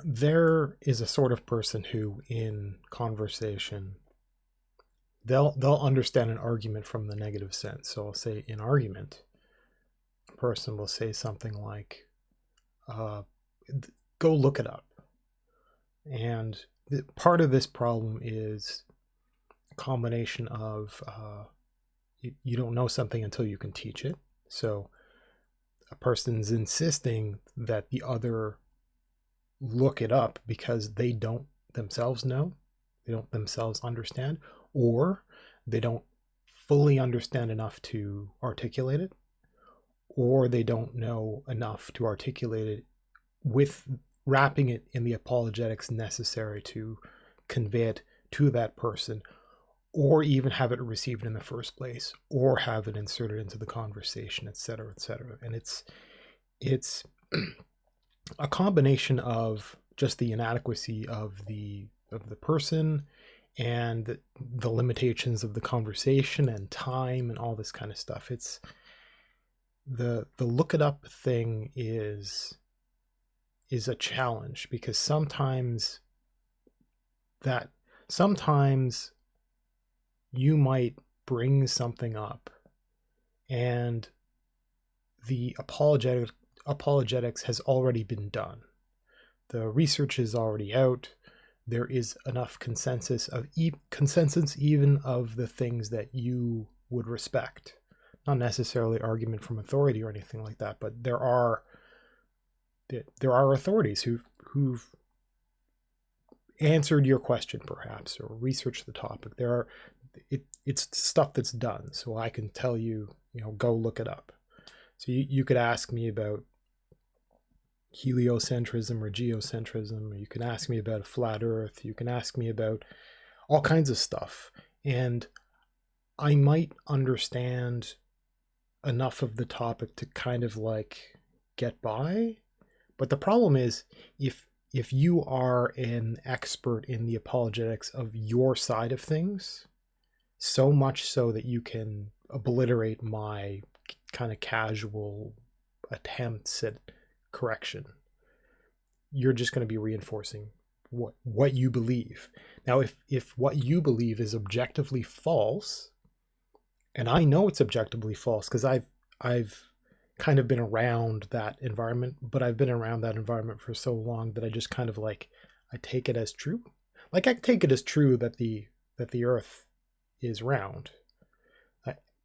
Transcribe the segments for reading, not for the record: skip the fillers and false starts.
there is a sort of person who, in conversation, they'll understand an argument from the negative sense. So I'll say in argument, a person will say something like, uh, "Go look it up." And part of this problem is a combination of you don't know something until you can teach it. So a person's insisting that the other look it up because they don't themselves know, they don't themselves understand, or they don't fully understand enough to articulate it, or they don't know enough to articulate it with wrapping it in the apologetics necessary to convey it to that person, or even have it received in the first place, or have it inserted into the conversation, etc., etc. And it's a combination of just the inadequacy of the person and the limitations of the conversation and time and all this kind of stuff. It's the look it up thing is a challenge, because sometimes you might bring something up and the apologetics has already been done. The research is already out. There is enough consensus even of the things that you would respect. Not necessarily argument from authority or anything like that, but there are authorities who've answered your question, perhaps, or researched the topic. It's stuff that's done, so I can tell you, go look it up. So you could ask me about heliocentrism or geocentrism, or you can ask me about a flat earth, you can ask me about all kinds of stuff, and I might understand enough of the topic to kind of like get by. But the problem is, if you are an expert in the apologetics of your side of things, so much so that you can obliterate my kind of casual attempts at correction, you're just going to be reinforcing what you believe. Now, if what you believe is objectively false, and I know it's objectively false because I've kind of been around that environment, but I've been around that environment for so long that I just kind of like, I take it as true. Like, I take it as true that the earth is round.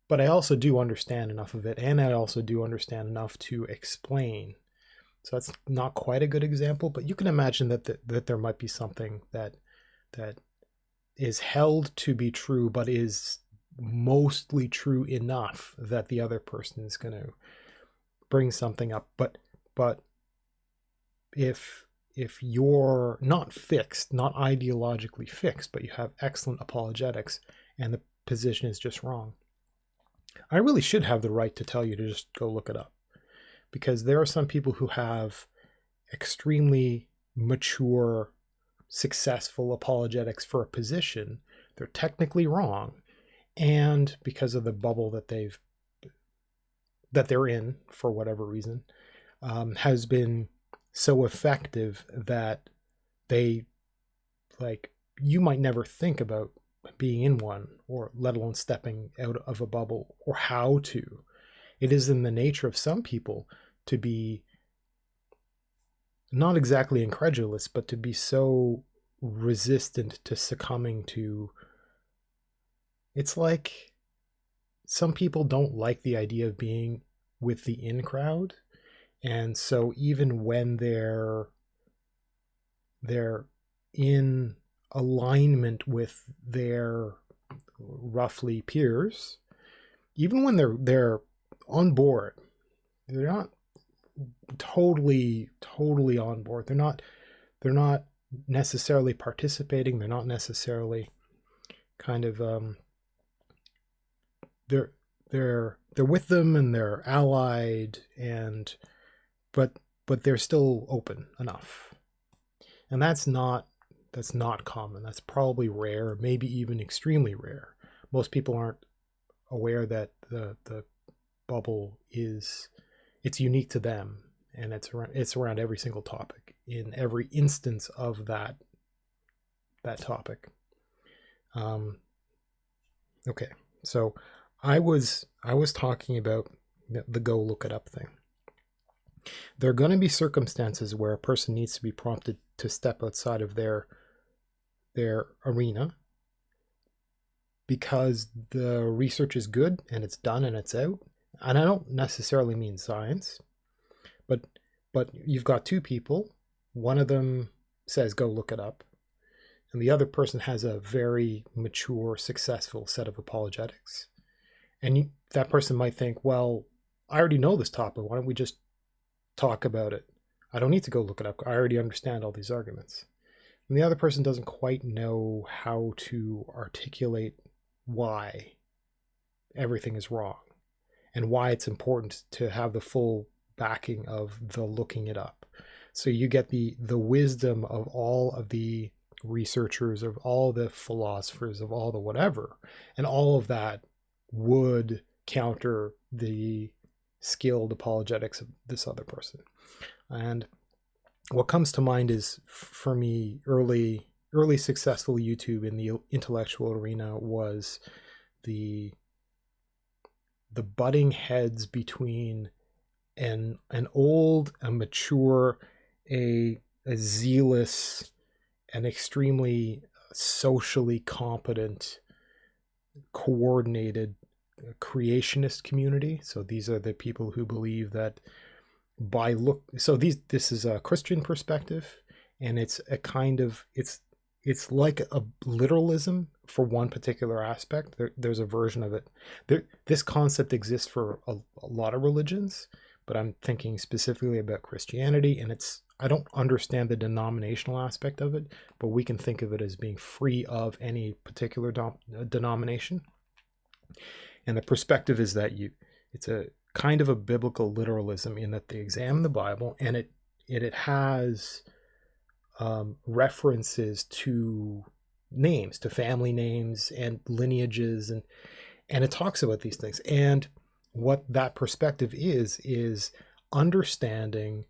But I also do understand enough of it, and I also do understand enough to explain. So that's not quite a good example, but you can imagine that there might be something that is held to be true, but is mostly true enough that the other person is going to bring something up. But if you're not fixed, not ideologically fixed, but you have excellent apologetics and the position is just wrong, I really should have the right to tell you to just go look it up. Because there are some people who have extremely mature, successful apologetics for a position. They're technically wrong, and because of the bubble that they're in for whatever reason, has been so effective that they, like, you might never think about being in one, or let alone stepping out of a bubble, or how to. It is in the nature of some people to be not exactly incredulous, but to be so resistant to succumbing to. It's like some people don't like the idea of being with the in crowd, and so even when they're in alignment with their roughly peers, even when they're on board, they're not totally on board. They're not necessarily participating. They're not necessarily kind of they're with them and they're allied, and but they're still open enough. And that's not common. That's probably rare, maybe even extremely rare. Most people aren't aware that the bubble it's unique to them, and it's around every single topic. in every instance of that topic. Okay, so I was talking about the go look it up thing. There are going to be circumstances where a person needs to be prompted to step outside of their arena because the research is good and it's done and it's out. And I don't necessarily mean science, but you've got two people. One of them says go look it up, and the other person has a very mature, successful set of apologetics. And that person might think, well, I already know this topic. Why don't we just talk about it? I don't need to go look it up. I already understand all these arguments. And the other person doesn't quite know how to articulate why everything is wrong and why it's important to have the full backing of the looking it up. So you get the wisdom of all of the researchers, of all the philosophers, of all the whatever, and all of that would counter the skilled apologetics of this other person. And what comes to mind is, for me, early successful YouTube in the intellectual arena was the butting heads between an old, a mature, a zealous, an extremely socially competent, coordinated creationist community. So these are the people who believe that this is a Christian perspective, and it's a kind of it's like a literalism for one particular aspect. There's a version of it. This concept exists for a lot of religions, but I'm thinking specifically about Christianity, and I don't understand the denominational aspect of it, but we can think of it as being free of any particular denomination. And the perspective is that it's a kind of a biblical literalism in that they examine the Bible, and it has references to names, to family names and lineages, and it talks about these things. And what that perspective is understanding.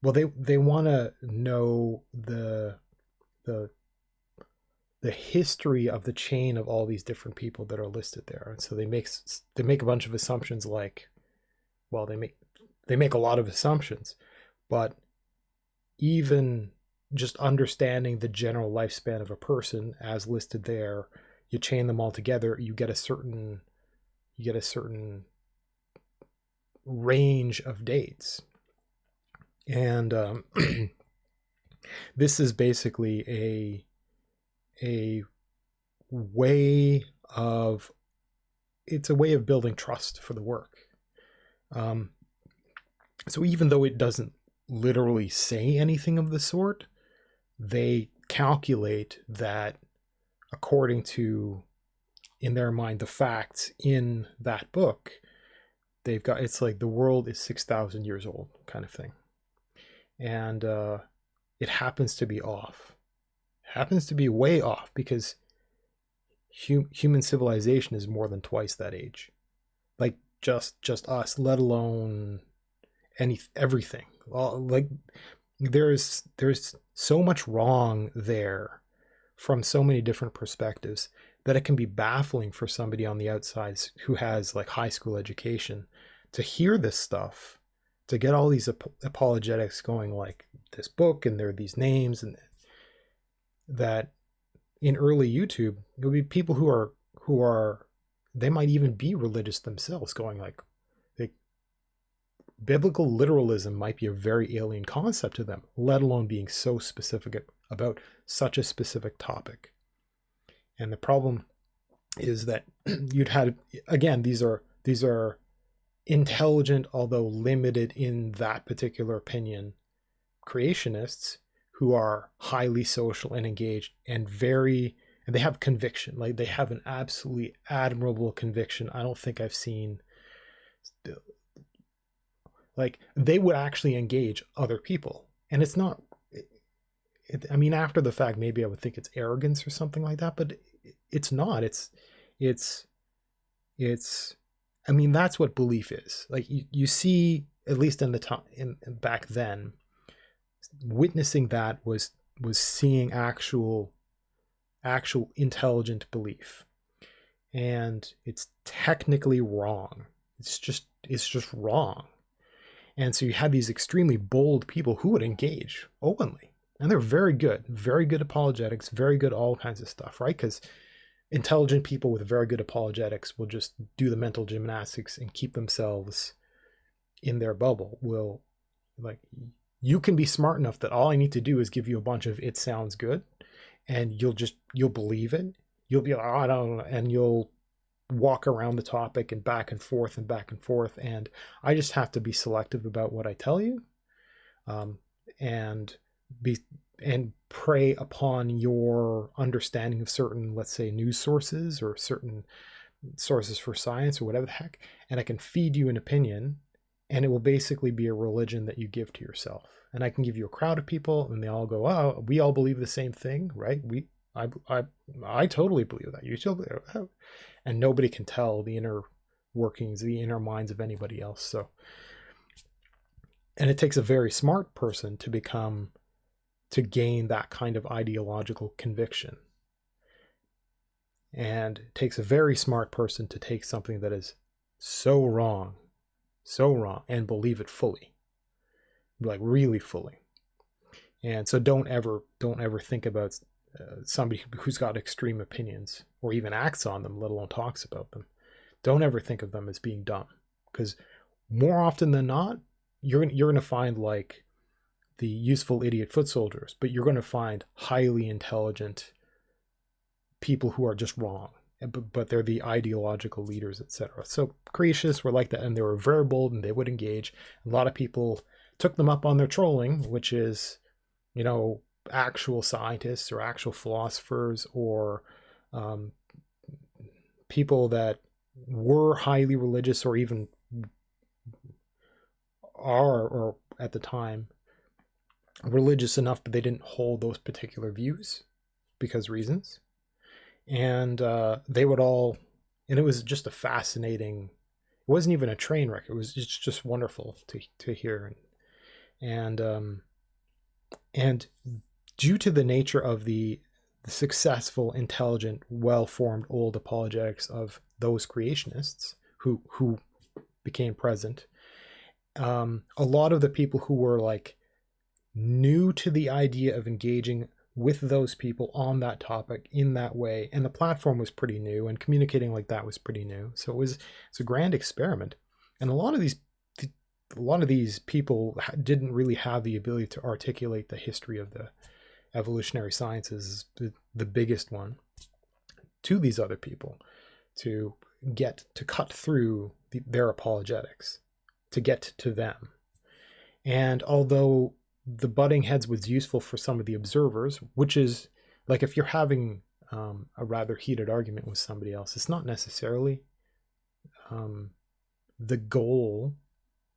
Well, they want to know the history of the chain of all these different people that are listed there, and so they make a bunch of assumptions. Like, well, they make a lot of assumptions, but even just understanding the general lifespan of a person as listed there, you chain them all together, you get a certain range of dates. And this is basically a way of building trust for the work. So even though it doesn't literally say anything of the sort, they calculate that according to, in their mind, the facts in that book, they've got, it's like the world is 6,000 years old kind of thing. And it happens to be off. It happens to be way off because human civilization is more than twice that age. Like just us, let alone everything. Like there's so much wrong there from so many different perspectives that it can be baffling for somebody on the outside who has like high school education to hear this stuff, to get all these apologetics going, like this book and there are these names, and that in early YouTube there'll be people who are they might even be religious themselves going like biblical literalism might be a very alien concept to them, let alone being so specific about such a specific topic. And the problem is that you'd had, again, these are intelligent, although limited in that particular opinion, creationists who are highly social and engaged and they have conviction. Like they have an absolutely admirable conviction. I don't think I've seen, like they would actually engage other people. And it's not, I mean, after the fact, maybe I would think it's arrogance or something like that, but it's not. It's I mean, that's what belief is. Like you see, at least in the time, back then, Witnessing that was seeing actual intelligent belief, and it's technically wrong. It's just wrong. And so you had these extremely bold people who would engage openly, and they're very good apologetics, very good all kinds of stuff, right? Because intelligent people with very good apologetics will just do the mental gymnastics and keep themselves in their bubble. Will, like, you can be smart enough that all I need to do is give you a bunch of "it sounds good," and you'll believe it. You'll be like, "Oh, I don't know," and you'll walk around the topic and back and forth and back and forth. And I just have to be selective about what I tell you, and be and prey upon your understanding of certain, let's say, news sources or certain sources for science or whatever the heck, and I can feed you an opinion, and it will basically be a religion that you give to yourself. And I can give you a crowd of people, and they all go, "Oh, we all believe the same thing, right? I totally believe that. You still believe that." And nobody can tell the inner workings, the inner minds of anybody else. So, and it takes a very smart person to gain that kind of ideological conviction. And it takes a very smart person to take something that is so wrong, and believe it fully, like really fully. And so don't ever think about somebody who's got extreme opinions or even acts on them, let alone talks about them. Don't ever think of them as being dumb, because more often than not, you're going to find like the useful idiot foot soldiers, but you're going to find highly intelligent people who are just wrong, but they're the ideological leaders, etc. So creationists were like that, and they were very bold, and they would engage. A lot of people took them up on their trolling, which is, actual scientists or actual philosophers or people that were highly religious or even are, or at the time, religious enough, but they didn't hold those particular views because reasons. And they would all, and it was just a fascinating, it wasn't even a train wreck. It was just wonderful to hear. And due to the nature of the successful, intelligent, well-formed old apologetics of those creationists who became present, a lot of the people who were like new to the idea of engaging with those people on that topic in that way, and the platform was pretty new, and communicating like that was pretty new. So it's a grand experiment, and a lot of these people didn't really have the ability to articulate the history of the evolutionary sciences, the biggest one, to these other people, to get to cut through their apologetics, to get to them. And although the butting heads was useful for some of the observers, which is like if you're having a rather heated argument with somebody else, it's not necessarily the goal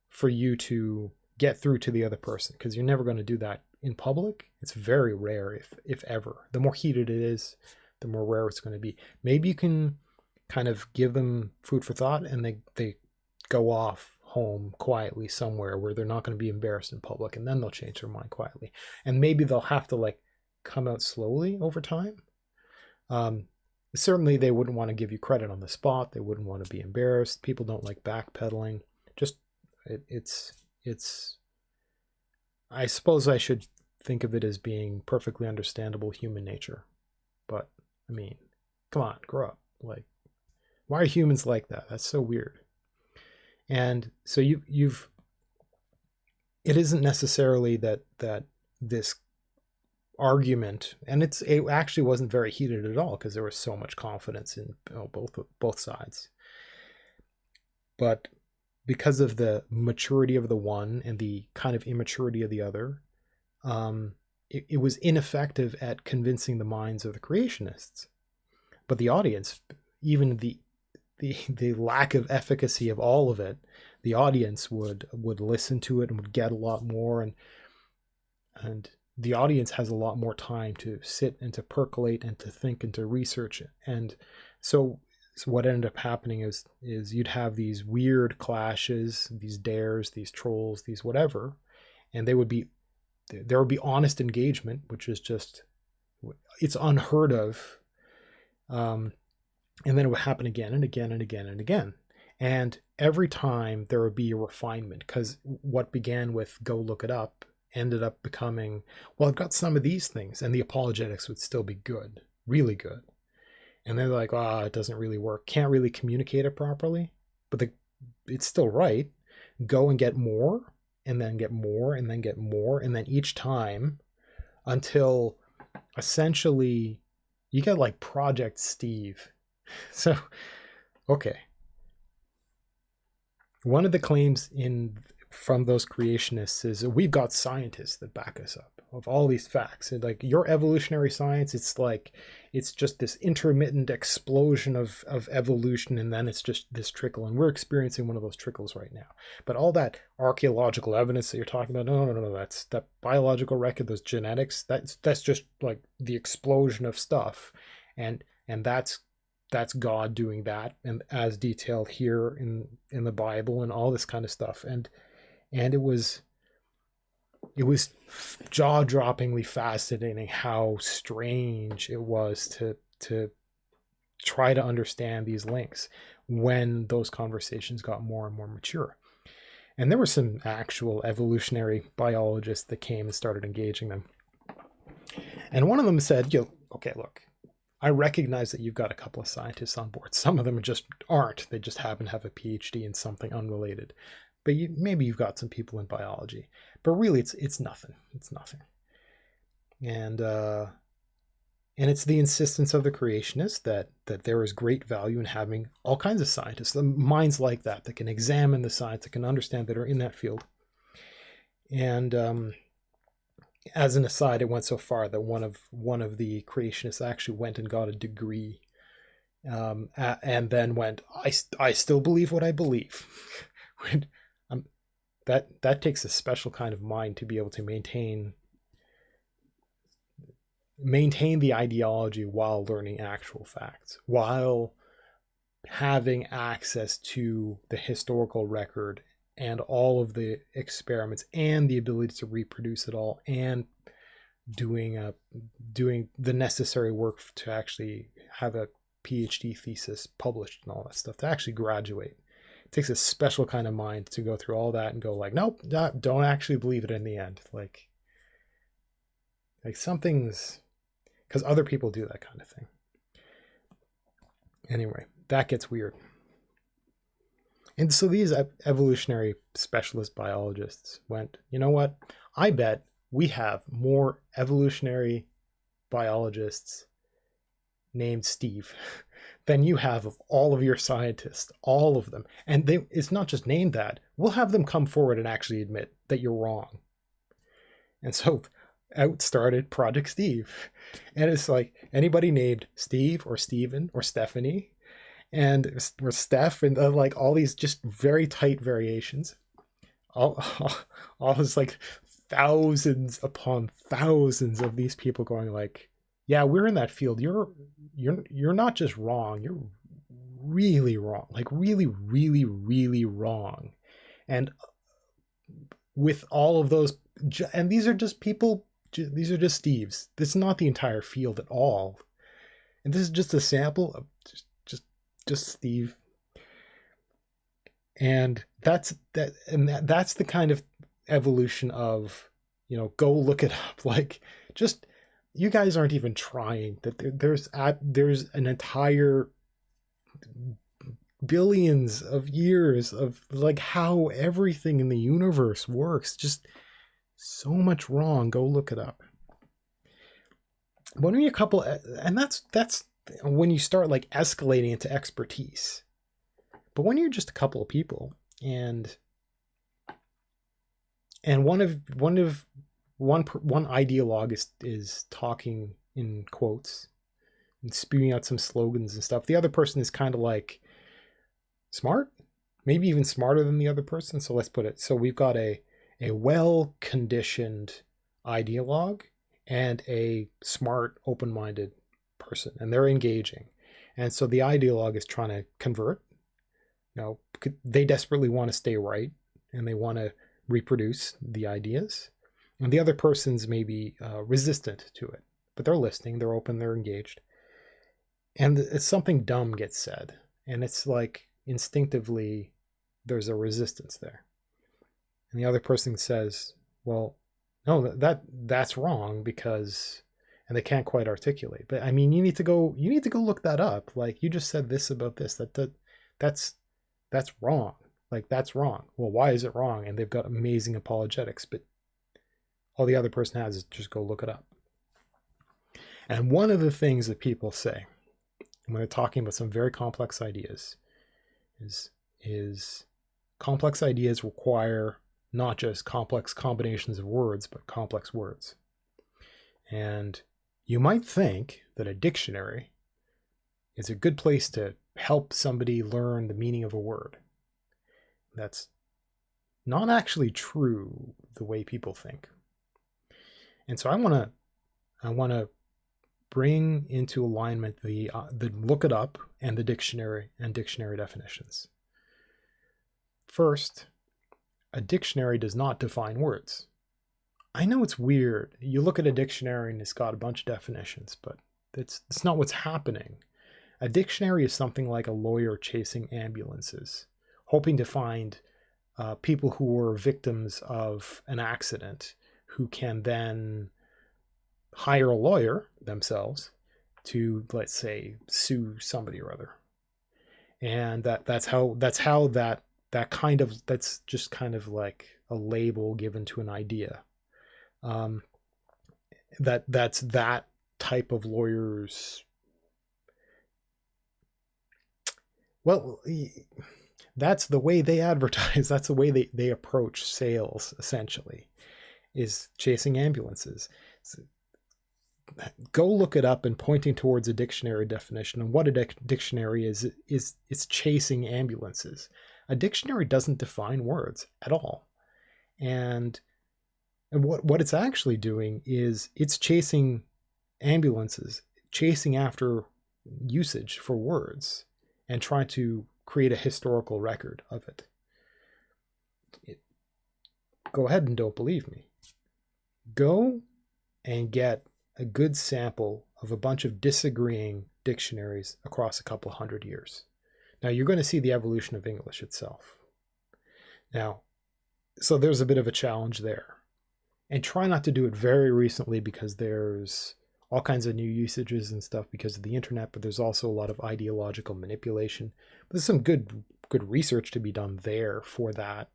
for you to get through to the other person, because you're never going to do that in public. It's very rare, if ever. The more heated it is, the more rare it's going to be. Maybe you can kind of give them food for thought, and they go off home quietly somewhere where they're not going to be embarrassed in public, and then they'll change their mind quietly. And maybe they'll have to like come out slowly over time. Certainly they wouldn't want to give you credit on the spot. They wouldn't want to be embarrassed. People don't like backpedaling. Just it's I suppose I should think of it as being perfectly understandable human nature. But I mean, come on, grow up. Like, why are humans like that? That's so weird. And so you've it isn't necessarily that this argument, and it actually wasn't very heated at all, because there was so much confidence in both sides. But because of the maturity of the one and the kind of immaturity of the other, it was ineffective at convincing the minds of the creationists. But the audience, even the lack of efficacy of all of it, the audience would listen to it and would get a lot more, and the audience has a lot more time to sit and to percolate and to think and to research. And so what ended up happening is you'd have these weird clashes, these dares, these trolls, these whatever, and they would be there would be honest engagement, which is just, it's unheard of. And then it would happen again and again and again and again. And every time there would be a refinement, because what began with go look it up ended up becoming, well, I've got some of these things, and the apologetics would still be good, really good. And they're like, it doesn't really work. Can't really communicate it properly, but it's still right. Go and get more, and then get more, and then get more, and then each time until essentially you get like Project Steve. So, okay. One of the claims from those creationists is we've got scientists that back us up of all these facts. And like your evolutionary science, it's just this intermittent explosion of evolution, and then it's just this trickle, and we're experiencing one of those trickles right now. But all that archaeological evidence that you're talking about, no, that's that biological record, those genetics, that's just like the explosion of stuff, and that's God doing that, and as detailed here in the Bible and all this kind of stuff. And it was jaw-droppingly fascinating how strange it was to try to understand these links when those conversations got more and more mature. And there were some actual evolutionary biologists that came and started engaging them. And one of them said, okay, look, I recognize that you've got a couple of scientists on board. Some of them just aren't. They just happen to have a PhD in something unrelated. But maybe you've got some people in biology. But really, it's nothing. It's nothing. And it's the insistence of the creationists that there is great value in having all kinds of scientists, minds like that can examine the science, that can understand, that are in that field. And as an aside, it went so far that one of the creationists actually went and got a degree, and then went, I still believe what I believe. That takes a special kind of mind to be able to maintain the ideology while learning actual facts, while having access to the historical record and all of the experiments and the ability to reproduce it all, and doing the necessary work to actually have a PhD thesis published and all that stuff to actually graduate. It takes a special kind of mind to go through all that and go like, nope, don't actually believe it in the end. Like something's, because other people do that kind of thing. Anyway, that gets weird. And so these evolutionary specialist biologists went, you know what? I bet we have more evolutionary biologists named Steve than you have of all of your scientists, all of them. And it's not just named that. We'll have them come forward and actually admit that you're wrong. And so out started Project Steve. And it's like anybody named Steve or Steven or Stephanie and or Steph, and like all these just very tight variations. All this like thousands upon thousands of these people going like, yeah, we're in that field. You're not just wrong. You're really wrong. Like really, really, really wrong. And with all of those, and these are just people. These are just Steves. This is not the entire field at all. And this is just a sample of just Steve. And that's the kind of evolution of, go look it up. Like, just, you guys aren't even trying. That there's an entire billions of years of like how everything in the universe works. Just so much wrong. Go look it up. When you're a couple, and that's when you start like escalating into expertise. But when you're just a couple of people, and one ideolog is talking in quotes and spewing out some slogans and stuff, the other person is kind of like smart, maybe even smarter than the other person. So let's put it, so we've got a well-conditioned ideolog and a smart, open-minded person, and they're engaging. And so the ideolog is trying to convert. They desperately want to stay right, and they want to reproduce the ideas. And the other person's maybe resistant to it, but they're listening, they're open, they're engaged. And it's something dumb gets said, and it's like instinctively there's a resistance there. And the other person says, well, no, that's wrong because, and they can't quite articulate. But I mean, you need to go look that up. Like, you just said this about this, that's wrong. Like, that's wrong. Well, why is it wrong? And they've got amazing apologetics, but all the other person has is just go look it up. And one of the things that people say when they're talking about some very complex ideas is complex ideas require not just complex combinations of words, but complex words. And you might think that a dictionary is a good place to help somebody learn the meaning of a word. That's not actually true the way people think. And so I want to bring into alignment the look it up and the dictionary and dictionary definitions. First, a dictionary does not define words. I know it's weird. You look at a dictionary and it's got a bunch of definitions, but it's not what's happening. A dictionary is something like a lawyer chasing ambulances, hoping to find people who were victims of an accident, who can then hire a lawyer themselves to, let's say, sue somebody or other. And that's just kind of like a label given to an idea. That's that type of lawyers. Well, that's the way they advertise. That's the way they approach sales, essentially, is chasing ambulances. So go look it up and pointing towards a dictionary definition. And what a dictionary is it's chasing ambulances. A dictionary doesn't define words at all. And what it's actually doing is it's chasing ambulances, chasing after usage for words, and trying to create a historical record of it. Go ahead and don't believe me. Go and get a good sample of a bunch of disagreeing dictionaries across a couple hundred years. Now, you're going to see the evolution of English itself. Now, so there's a bit of a challenge there. And try not to do it very recently, because there's all kinds of new usages and stuff because of the internet, but there's also a lot of ideological manipulation. But there's some good research to be done there for that.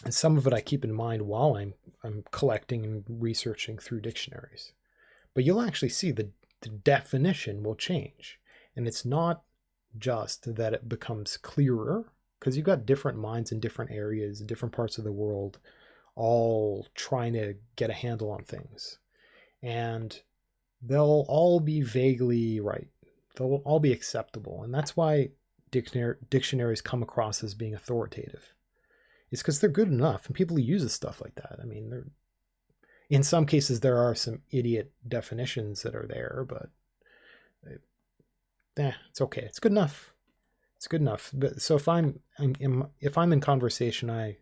And some of it I keep in mind while I'm collecting and researching through dictionaries. But you'll actually see the definition will change. And it's not just that it becomes clearer, because you've got different minds in different areas, different parts of the world, all trying to get a handle on things. And they'll all be vaguely right. They'll all be acceptable. And that's why dictionaries come across as being authoritative. It's because they're good enough, and people use stuff like that. I mean, in some cases there are some idiot definitions that are there, but it's okay. It's good enough. It's good enough. But so if I'm in conversation, I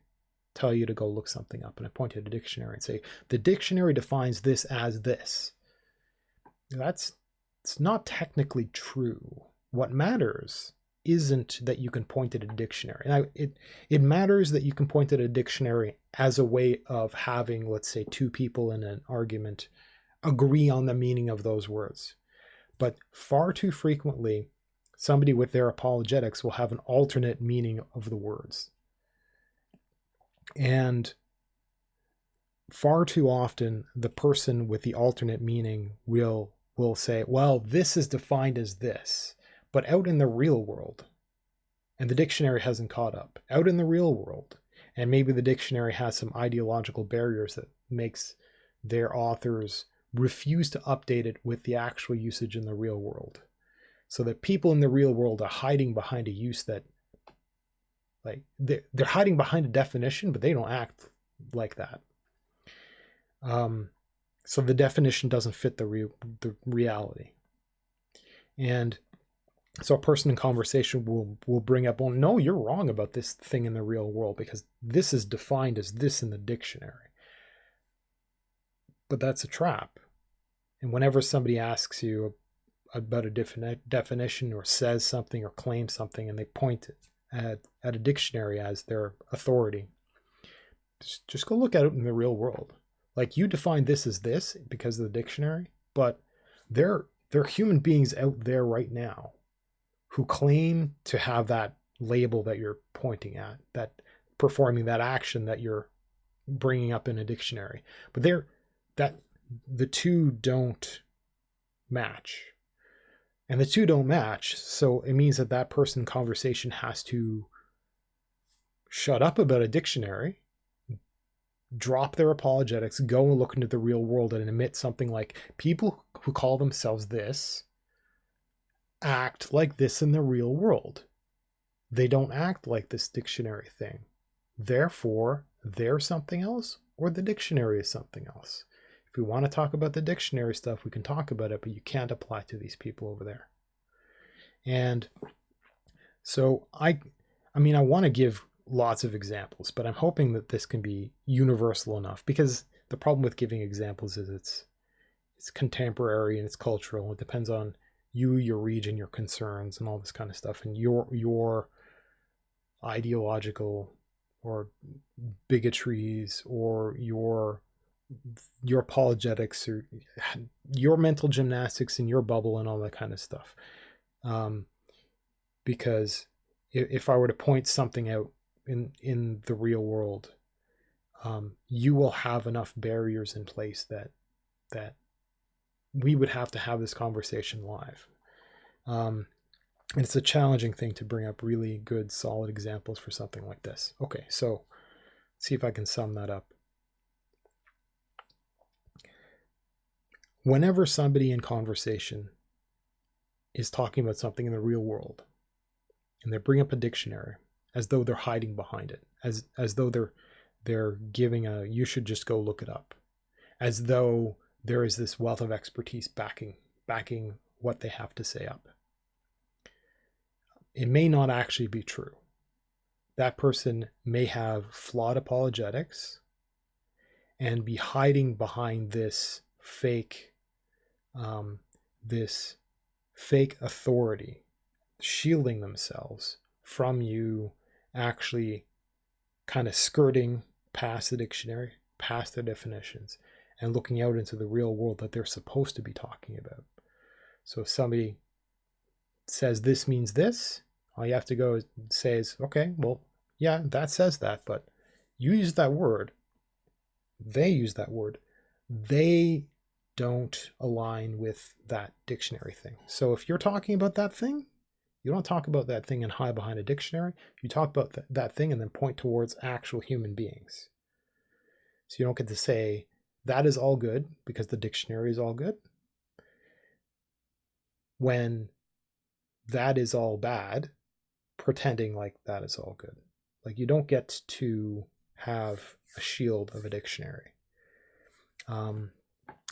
tell you to go look something up, and I point you to a dictionary and say, the dictionary defines this as this. It's not technically true. What matters isn't that you can point at a dictionary. Now, it matters that you can point at a dictionary as a way of having, let's say, two people in an argument agree on the meaning of those words. But far too frequently, somebody with their apologetics will have an alternate meaning of the words. And far too often, the person with the alternate meaning will say, well, this is defined as this. But out in the real world, and the dictionary hasn't caught up, out in the real world, and maybe the dictionary has some ideological barriers that makes their authors refuse to update it with the actual usage in the real world. So that people in the real world are hiding behind a use that, like, they're hiding behind a definition, but they don't act like that. So the definition doesn't fit the reality. And so a person in conversation will bring up, well, no, you're wrong about this thing in the real world, because this is defined as this in the dictionary. But that's a trap. And whenever somebody asks you about a definition or says something or claims something and they point at a dictionary as their authority, just go look at it in the real world. Like, you define this as this because of the dictionary, but there are human beings out there right now who claim to have that label that you're pointing at, that performing that action that you're bringing up in a dictionary. But the two don't match. And the two don't match, so it means that that person in conversation has to shut up about a dictionary, drop their apologetics, go and look into the real world and admit something like, people who call themselves this act like this in the real world. They don't act like this dictionary thing. Therefore, they're something else, or the dictionary is something else. If we want to talk about the dictionary stuff, we can talk about it, but you can't apply to these people over there. And so I want to give lots of examples, but I'm hoping that this can be universal enough, because the problem with giving examples is it's contemporary and it's cultural. It depends on you, your region, your concerns, and all this kind of stuff, and your ideological or bigotries or your apologetics or your mental gymnastics in your bubble and all that kind of stuff. Because if I were to point something out in the real world, you will have enough barriers in place that we would have to have this conversation live. And it's a challenging thing to bring up really good, solid examples for something like this. Okay, so let's see if I can sum that up. Whenever somebody in conversation is talking about something in the real world, and they bring up a dictionary as though they're hiding behind it, as though they're giving a, you should just go look it up, as though there is this wealth of expertise backing what they have to say up. It may not actually be true. That person may have flawed apologetics and be hiding behind this fake authority, shielding themselves from you actually kind of skirting past the dictionary, past the definitions, and looking out into the real world that they're supposed to be talking about. So if somebody says this means this, all you have to go say is, okay, well, yeah, that says that, but you use that word, they use that word, they don't align with that dictionary thing. So if you're talking about that thing, you don't talk about that thing and hide behind a dictionary. You talk about that thing and then point towards actual human beings. So you don't get to say that is all good because the dictionary is all good, when that is all bad, pretending like that is all good. Like, you don't get to have a shield of a dictionary.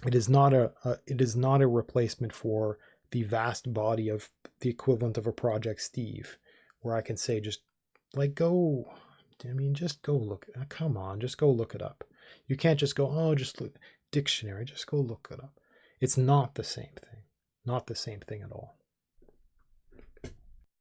It is not a replacement for the vast body of the equivalent of a Project Steve, where I can say, just like, just go look, come on, just go look it up. You can't just go, oh, just look, dictionary, just go look it up. It's not the same thing. Not the same thing at all.